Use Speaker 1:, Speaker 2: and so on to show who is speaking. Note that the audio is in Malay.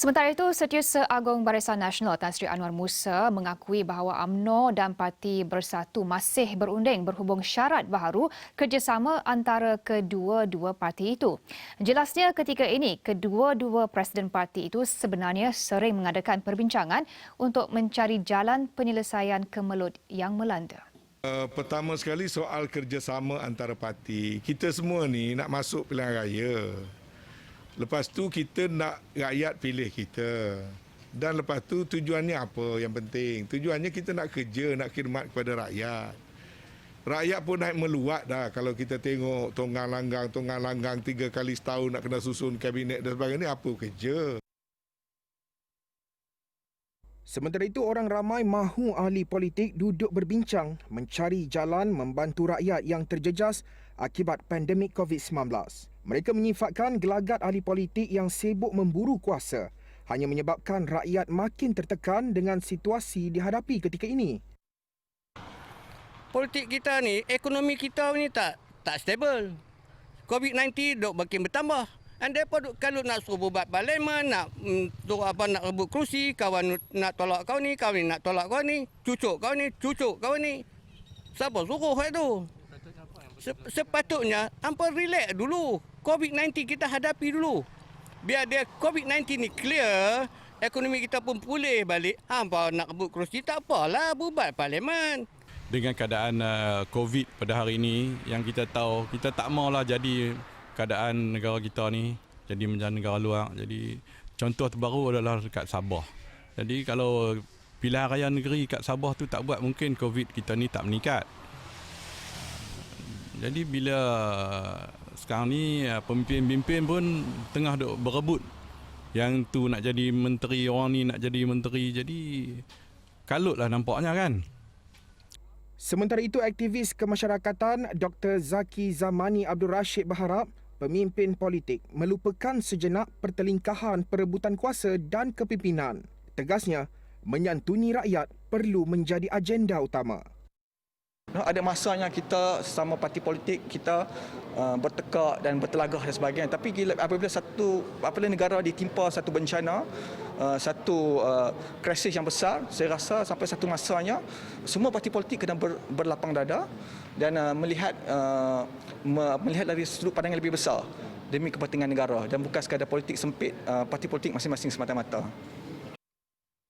Speaker 1: Sementara itu, Setiausaha Agong Barisan Nasional Tan Sri Anwar Musa mengakui bahawa UMNO dan Parti Bersatu masih berunding berhubung syarat baharu kerjasama antara kedua-dua parti itu. Jelasnya ketika ini, kedua-dua presiden parti itu sebenarnya sering mengadakan perbincangan untuk mencari jalan penyelesaian kemelut yang melanda.
Speaker 2: Pertama sekali soal kerjasama antara parti. Kita semua ni nak masuk pilihan raya. Lepas tu kita nak rakyat pilih kita. Dan lepas tu tujuannya apa yang penting? Tujuannya kita nak kerja, nak khidmat kepada rakyat. Rakyat pun naik meluat dah kalau kita tengok tonggang langgang 3 kali setahun nak kena susun kabinet dan sebagainya. Apa kerja?
Speaker 3: Sementara itu, orang ramai mahu ahli politik duduk berbincang mencari jalan membantu rakyat yang terjejas akibat pandemik COVID-19. Mereka menyifatkan gelagat ahli politik yang sibuk memburu kuasa hanya menyebabkan rakyat makin tertekan dengan situasi dihadapi ketika ini.
Speaker 4: Politik kita ni, ekonomi kita ni tak stabil. COVID-19 dok makin bertambah. Anda pun kalau nak suruh buat parlimen, nak rebut kerusi, kawan nak tolak kau ni nak tolak kau ni, cucuk kau ni. Siapa suruh itu? Sepatutnya hampa relax dulu. COVID-19 kita hadapi dulu. Biar dia COVID-19 ni clear, ekonomi kita pun pulih balik. Hampa nak rebut kerusi tak apalah, buat parlimen.
Speaker 5: Dengan keadaan COVID pada hari ini, yang kita tahu, kita tak maulah jadi keadaan negara kita ni jadi macam negara luar. Jadi contoh terbaru adalah dekat Sabah. Jadi kalau pilihan raya negeri kat Sabah tu tak buat, mungkin COVID kita ni tak meningkat. Jadi bila sekarang ni pemimpin-pemimpin pun tengah duk berebut. Yang tu nak jadi menteri, orang ni nak jadi menteri. Jadi kalutlah nampaknya kan.
Speaker 3: Sementara itu, aktivis kemasyarakatan Dr. Zaki Zamani Abdul Rashid berharap pemimpin politik melupakan sejenak pertelingkahan perebutan kuasa dan kepimpinan. Tegasnya, menyantuni rakyat perlu menjadi agenda utama.
Speaker 6: Ada masanya kita sesama parti politik kita bertekak dan bertelagah dan sebagainya. Tapi apabila negara ditimpa satu bencana, satu krisis yang besar, saya rasa sampai satu masanya semua parti politik kena berlapang dada dan melihat dari sudut pandang yang lebih besar demi kepentingan negara dan bukan sekadar politik sempit parti politik masing-masing semata-mata.